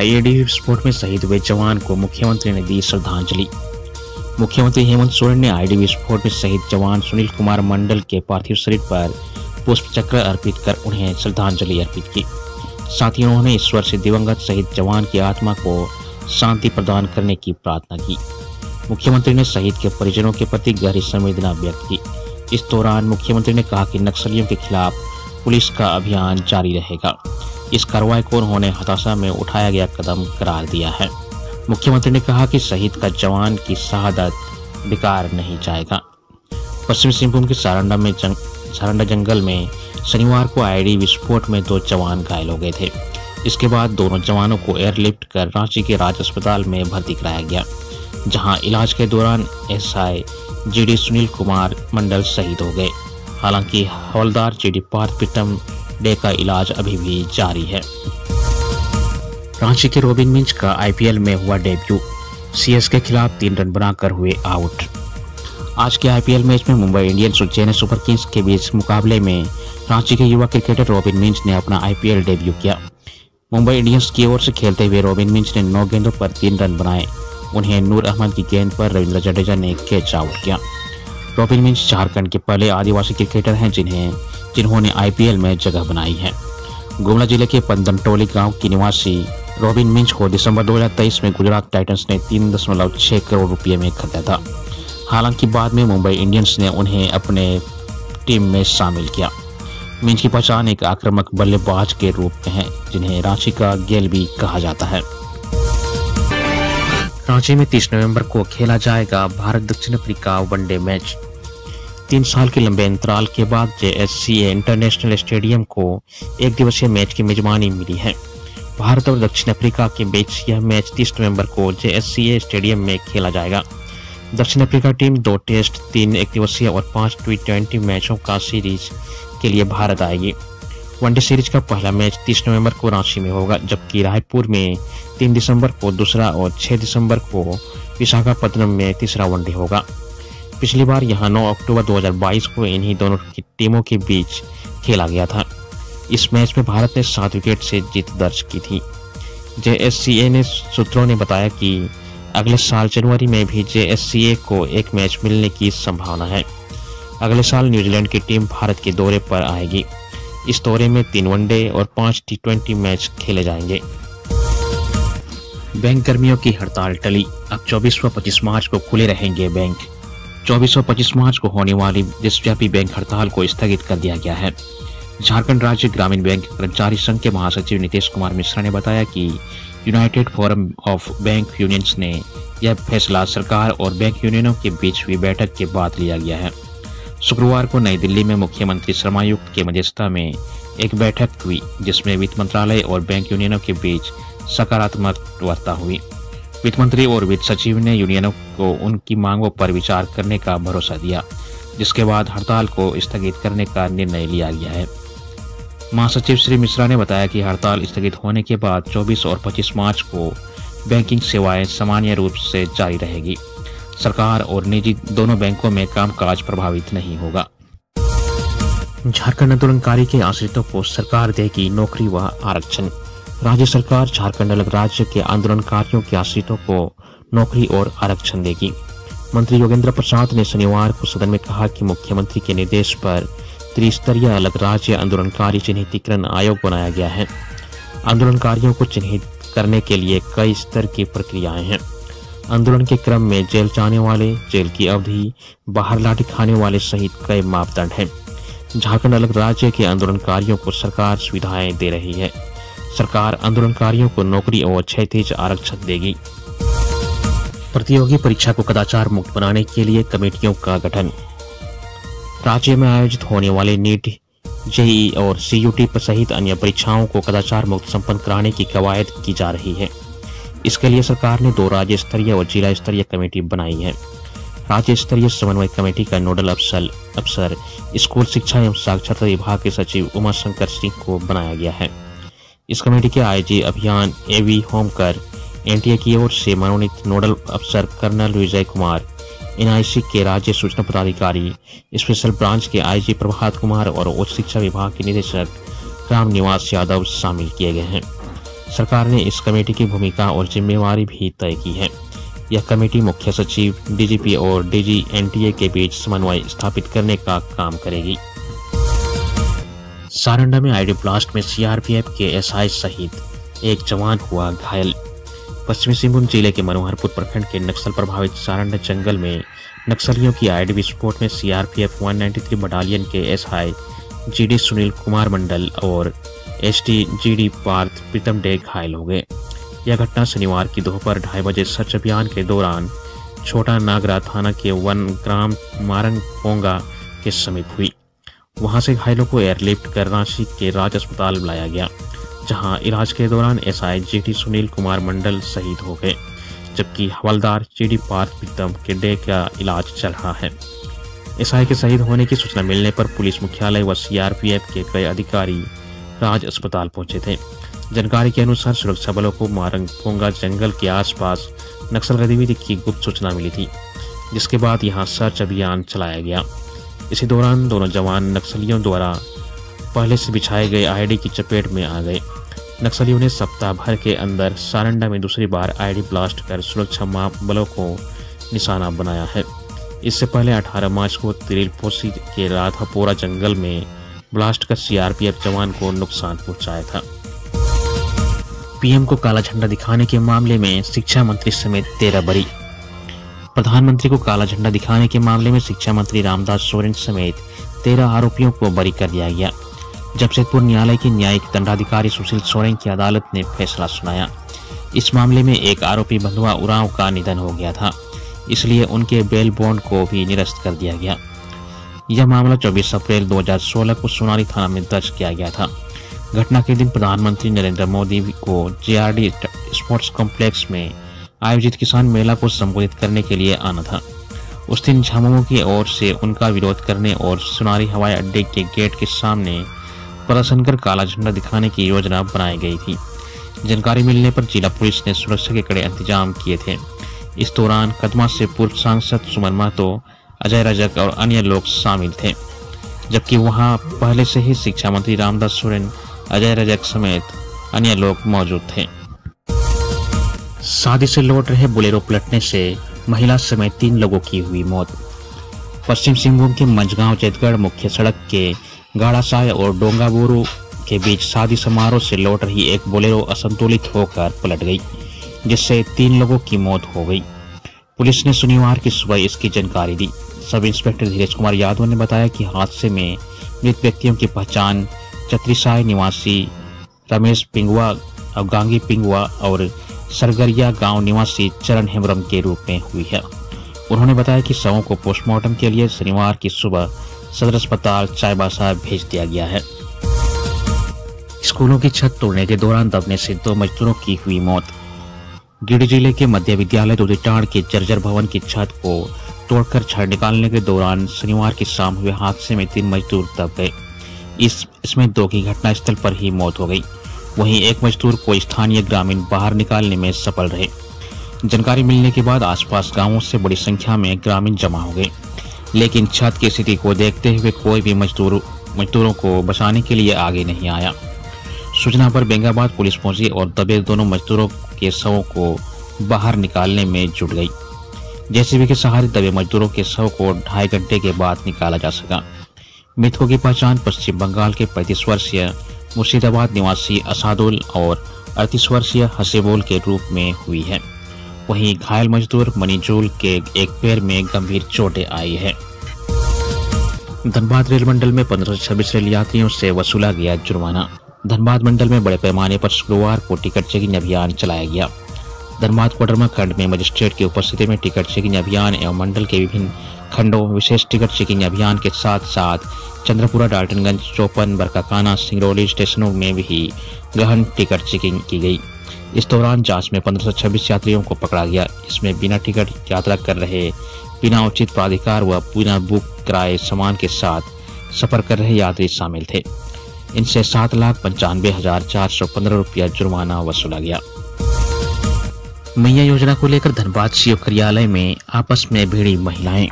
IED विस्फोट में शहीद हुए जवान को मुख्यमंत्री ने दी श्रद्धांजलि। मुख्यमंत्री हेमंत सोरेन ने आईईडी विस्फोट में शहीद जवान सुनील कुमार मंडल के पार्थिव शरीर पर पुष्प चक्र अर्पित कर उन्हें श्रद्धांजलि अर्पित की। साथ ही उन्होंने ईश्वर से दिवंगत शहीद जवान की आत्मा को शांति प्रदान करने की प्रार्थना की। मुख्यमंत्री ने शहीद के परिजनों के प्रति गहरी संवेदना व्यक्त की। इस दौरान मुख्यमंत्री ने कहा कि नक्सलियों के खिलाफ पुलिस का अभियान जारी रहेगा। इस कार्रवाई को उन्होंने हताशा में उठाया गया कदम करार दिया है। मुख्यमंत्री ने कहा कि शहीद का जवान की शहादत बेकार नहीं जाएगा। पश्चिमी सिंहभूम के सारंडा जंगल में शनिवार को आईईडी विस्फोट में 2 जवान घायल हो गए थे। इसके बाद दोनों जवानों को एयरलिफ्ट कर रांची के राज अस्पताल में भर्ती कराया गया, जहां इलाज के दौरान एसआई जीडी सुनील कुमार मंडल शहीद हो गए। हालांकि हवलदार जीडी पार्थ प्रीतम डे का इलाज अभी भी जारी है। रांची के रॉबिन मिंज का आईपीएल में हुआ डेब्यू। सीएस के खिलाफ 3 रन बनाकर हुए आउट। आज के आईपीएल मैच में मुंबई इंडियंस और चेन्नई सुपर किंग्स के बीच मुकाबले में रांची के युवा क्रिकेटर रॉबिन मिंज ने अपना आईपीएल डेब्यू किया। मुंबई इंडियंस की ओर से खेलते हुए रॉबिन मिंज ने 9 गेंदों पर 3 रन बनाए। उन्हें नूर अहमद की गेंद पर रविंद्र जडेजा ने कैच आउट किया। रॉबिन मिंज झारखंड के पहले आदिवासी क्रिकेटर हैं जिन्होंने आईपीएल में जगह बनाई है। गुमला जिले के पंदनटोली गांव की निवासी रॉबिन मिंज को दिसंबर 2023 में गुजरात टाइटंस ने 3.6 करोड़ रुपये में खरीदा था। हालांकि बाद में मुंबई इंडियंस ने उन्हें अपने टीम में शामिल किया। मिंज की पहचान एक आक्रामक बल्लेबाज के रूप में है, जिन्हें रांची का गेल भी कहा जाता है। रांची में 30 नवंबर को खेला जाएगा भारत दक्षिण अफ्रीका वनडे मैच। 3 साल के लंबे अंतराल के बाद JSCA इंटरनेशनल स्टेडियम को एक दिवसीय मैच की मेजबानी मिली है। भारत और दक्षिण अफ्रीका के बीच यह मैच 30 नवंबर को JSCA स्टेडियम में खेला जाएगा। दक्षिण अफ्रीका टीम 2 टेस्ट, 3 एक दिवसीय और 5 T20 मैचों का सीरीज के लिए भारत आएगी। वनडे सीरीज का पहला मैच 30 नवंबर को रांची में होगा, जबकि रायपुर में 3 दिसंबर को दूसरा और 6 दिसंबर को विशाखापत्तनम में तीसरा वनडे होगा। पिछली बार यहां 9 अक्टूबर 2022 को इन्हीं दोनों की टीमों के बीच खेला गया था। इस मैच में भारत ने 7 विकेट से जीत दर्ज की थी। JSCA सूत्रों ने बताया कि अगले साल जनवरी में भी JSCA को एक मैच मिलने की संभावना है। अगले साल न्यूजीलैंड की टीम भारत के दौरे पर आएगी। इस दौरे में 3 वनडे और 5 T20 मैच खेले जाएंगे। बैंक कर्मियों की हड़ताल टली। अब 24 व 25 मार्च को खुले रहेंगे बैंक। 24 और 25 मार्च को होने वाली देशव्यापी बैंक हड़ताल को स्थगित कर दिया गया है। झारखंड राज्य ग्रामीण बैंक कर्मचारी संघ के महासचिव नीतीश कुमार मिश्रा ने बताया कि United forum of bank unions ने यह फैसला सरकार और बैंक यूनियनों के बीच हुई बैठक के बाद लिया गया है। शुक्रवार को नई दिल्ली में मुख्यमंत्री श्रमायुक्त के मध्यस्थता में एक बैठक हुई, जिसमें वित्त मंत्रालय और बैंक यूनियनों के बीच सकारात्मक वार्ता हुई। वित्त मंत्री और वित्त सचिव ने यूनियनों को उनकी मांगों पर विचार करने का भरोसा दिया, जिसके बाद हड़ताल को स्थगित करने का निर्णय लिया गया है। महासचिव श्री मिश्रा ने बताया कि हड़ताल स्थगित होने के बाद 24 और 25 मार्च को बैंकिंग सेवाएं सामान्य रूप से जारी रहेगी। सरकार और निजी दोनों बैंकों में कामकाज प्रभावित नहीं होगा। झारखंड आंदोलनकारी के आश्रितों को सरकार देगी नौकरी व आरक्षण। राज्य सरकार झारखंड अलग राज्य के आंदोलनकारियों के आश्रितों को नौकरी और आरक्षण देगी। मंत्री योगेंद्र प्रसाद ने शनिवार को सदन में कहा कि मुख्यमंत्री के निर्देश पर त्रिस्तरीय अलग राज्य आंदोलनकारी चिन्हितीकरण आयोग बनाया गया है। आंदोलनकारियों को चिन्हित करने के लिए कई स्तर की प्रक्रियाएं हैं। आंदोलन के क्रम में जेल जाने वाले, जेल की अवधि, बाहर लाठी खाने वाले सहित कई मापदंड हैं। झारखंड अलग राज्य के आंदोलनकारियों को सरकार सुविधाएं दे रही है। सरकार आंदोलनकारियों को नौकरी और क्षैतिज आरक्षण देगी। प्रतियोगी परीक्षा को कदाचार मुक्त बनाने के लिए कमेटियों का गठन। राज्य में आयोजित होने वाले नीट, जेईई और CUT सहित अन्य परीक्षाओं को कदाचार मुक्त संपन्न कराने की कवायद की जा रही है। इसके लिए सरकार ने 2 राज्य स्तरीय और जिला स्तरीय कमेटी बनाई है। राज्य स्तरीय समन्वय कमेटी का नोडल अफसर स्कूल शिक्षा एवं साक्षरता विभाग के सचिव उमा शंकर सिंह को बनाया गया है। इस कमेटी के IG अभियान AV होमकर, NTA की ओर से मनोनीत नोडल अफसर कर्नल विजय कुमार, NIC के राज्य सूचना पदाधिकारी, स्पेशल ब्रांच के IG प्रभात कुमार और उच्च शिक्षा विभाग के निदेशक राम निवास यादव शामिल किए गए हैं। सरकार ने इस कमेटी की भूमिका और जिम्मेवारी भी तय की है। यह कमेटी मुख्य सचिव, डीजीपी और डीजी एनटीए के बीच समन्वय स्थापित करने का काम करेगी। सारंडा में आईडी ब्लास्ट में सीआरपीएफ के एसआई सहित एक जवान हुआ घायल। पश्चिमी सिंहभूम जिले के मनोहरपुर प्रखंड के नक्सल प्रभावित सारंडा जंगल में नक्सलियों की आईडी विस्फोट में सीआरपीएफ 193 बटालियन के एसआई जीडी सुनील कुमार मंडल और एसटी जीडी पार्थ प्रीतम डे घायल हो गए। यह घटना शनिवार की दोपहर 2:30 बजे सर्च अभियान के दौरान छोटा नागरा थाना के वन ग्राम मारंग पोंगा के समीप हुई। वहां से घायलों को एयरलिफ्ट कर रांची के राज अस्पताल बुलाया गया, जहां इलाज के दौरान एसआई जीडी सुनील कुमार मंडल शहीद हो गए, जबकि हवलदार जीडी पार्थ प्रीतम के डे का इलाज चल रहा है। एसआई के शहीद होने की सूचना मिलने पर पुलिस मुख्यालय व सीआरपीएफ के कई अधिकारी राज अस्पताल पहुंचे थे। जानकारी के अनुसार सुरक्षा बलों को मारंग पोंगा जंगल के आसपास नक्सल गतिविधि की गुप्त सूचना मिली थी, जिसके बाद यहां सर्च अभियान चलाया गया। इसी दौरान दोनों जवान नक्सलियों द्वारा पहले से बिछाए गए आईडी की चपेट में आ गए। नक्सलियों ने सप्ताह भर के अंदर सारंडा में दूसरी बार आईडी ब्लास्ट कर सुरक्षा बलों को निशाना बनाया है। इससे पहले 18 मार्च को तिरिलपोसी के राधापोरा जंगल में ब्लास्ट कर सीआरपीएफ जवान को नुकसान पहुंचाया था। पीएम को काला झंडा दिखाने के मामले में शिक्षा मंत्री समेत 13 बरी। प्रधानमंत्री को काला झंडा दिखाने के मामले में शिक्षा मंत्री रामदास सोरेन समेत 13 आरोपियों को बरी कर दिया गया। जमशेदपुर न्यायालय के न्यायिक दंडाधिकारी सुशील सोरेन की अदालत ने फैसला सुनाया। इस मामले में एक आरोपी बंधुआ उरांव का निधन हो गया था, इसलिए उनके बेल बॉन्ड को भी निरस्त कर दिया गया। यह मामला 24 अप्रैल 2016 को सोनारी थाना में दर्ज किया गया था। घटना के दिन प्रधानमंत्री नरेंद्र मोदी को जेआरडी स्पोर्ट्स कॉम्प्लेक्स में आयोजित किसान मेला को संबोधित करने के लिए आना था। उस दिन झामुमो की ओर से उनका विरोध करने और सोनारी हवाई अड्डे के गेट के सामने प्रदर्शन कर काला झंडा दिखाने की योजना बनाई गई थी। जानकारी मिलने पर जिला पुलिस ने सुरक्षा के कड़े इंतजाम किए थे। इस दौरान कदमा से पूर्व सांसद सुमन महतो, अजय रजक और अन्य लोग शामिल थे, जबकि वहां पहले से ही शिक्षा मंत्री रामदास सोरेन, अजय रजक समेत अन्य लोग मौजूद थे। शादी से लौट रहे बोलेरो पलटने से महिला समेत 3 लोगों की हुई मौत। पश्चिम सिंहभूम के मंझगांव चेतगढ़ मुख्य सड़क के गाड़ासाय और डोंगाबोरू के बीच शादी समारोह से लौट रही एक बोलेरो असंतुलित होकर पलट गई, जिससे 3 लोगों की मौत हो गई। पुलिस ने शनिवार की सुबह इसकी जानकारी दी। सब इंस्पेक्टर धीरज कुमार यादव ने बताया कि हादसे में मृत व्यक्तियों की पहचान चत्रीसाय निवासी रमेश पिंगुआ, गांगी पिंगुआ और सरगरिया गांव निवासी चरण हेम्ब्रम के रूप में हुई है। उन्होंने बताया कि शवों को पोस्टमार्टम के लिए शनिवार की सुबह सदर अस्पताल चाईबासा भेज दिया गया है। स्कूलों की छत तोड़ने के दौरान दबने से 2 मजदूरों की हुई मौत। गिरिडीह जिले के मध्य विद्यालय दुधिटाड़ के जर्जर भवन की छत को तोड़कर छड़ निकालने के दौरान शनिवार की शाम हुए हादसे में 3 मजदूर दब गए। इसमें 2 की घटनास्थल पर ही मौत हो गई। वहीं एक मजदूर को स्थानीय ग्रामीण बाहर निकालने में सफल रहे। जानकारी मिलने के बाद आसपास गांवों से बड़ी संख्या में ग्रामीण जमा हो गए, लेकिन छत की स्थिति को देखते हुए कोई भी मजदूरों को बचाने के लिए आगे नहीं आया। सूचना पर बेंगाबाद पुलिस पहुंची और दबे दोनों मजदूरों के शवों को बाहर निकालने में जुट गई। जेसीबी के सहारे दबे मजदूरों के शव को 2.5 घंटे के बाद निकाला जा सका। मृतकों की पहचान पश्चिम बंगाल के 35 वर्षीय मुर्शिदाबाद निवासी असादुल और 38 वर्षीय हसीबुल के रूप में हुई है। वहीं घायल मजदूर मनीजुल के एक पैर में गंभीर चोटें आई है। धनबाद रेल मंडल में 1526 रेल यात्रियों से वसूला गया जुर्माना। धनबाद मंडल में बड़े पैमाने पर शुक्रवार को टिकट चेकिंग अभियान चलाया गया। धनबाद कोडरमा खंड में मजिस्ट्रेट की उपस्थिति में टिकट चेकिंग अभियान एवं मंडल के विभिन्न खंडों विशेष टिकट चेकिंग अभियान के साथ साथ चंद्रपुरा, डाल्टनगंज, चौपन, बरकाकाना, सिंगरौली स्टेशनों में भी गहन टिकट चेकिंग की गई। इस दौरान जांच में 1526 यात्रियों को पकड़ा गया। इसमें बिना टिकट यात्रा कर रहे, बिना उचित प्राधिकार व बिना बुक कराए सामान के साथ सफर कर रहे यात्री शामिल थे। इनसे 7,95,415 रुपया जुर्माना वसूला गया। मैया योजना को लेकर धनबाद सीओ कार्यालय में आपस में भिड़ी महिलाएं।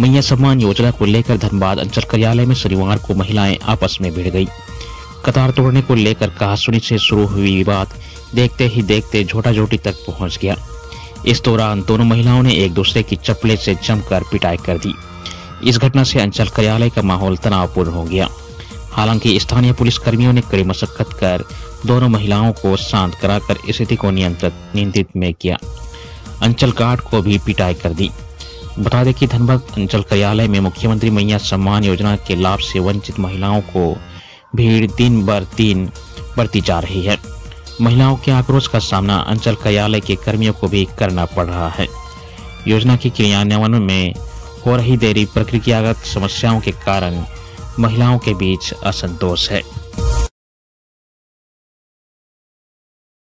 मैया सम्मान योजना को लेकर धनबाद अंचल कार्यालय में शनिवार को महिलाएं आपस में भिड़ गई। कतार तोड़ने को लेकर कहासुनी से शुरू हुई विवाद देखते ही देखते झोटाझोटी तक पहुंच गया। इस दौरान दोनों महिलाओं ने एक दूसरे की चप्पले से जमकर पिटाई कर दी। इस घटना से अंचल कार्यालय का माहौल तनावपूर्ण हो गया। हालांकि स्थानीय पुलिस कर्मियों ने कड़ी मशक्कत कर दोनों महिलाओं को शांत कराकर स्थिति को नियंत्रित में किया। अंचल गार्ड को भी पिटाई कर दी। बता दें कि धनबाद अंचल कार्यालय में मुख्यमंत्री मैया सम्मान योजना के लाभ से वंचित महिलाओं को भीड़ दिन बर दिन बढ़ती जा रही है। महिलाओं के आक्रोश का सामना अंचल कार्यालय के कर्मियों को भी करना पड़ रहा है। योजना के क्रियान्वयन में हो रही देरी, प्रक्रियागत समस्याओं के कारण महिलाओं के बीच असंतोष है।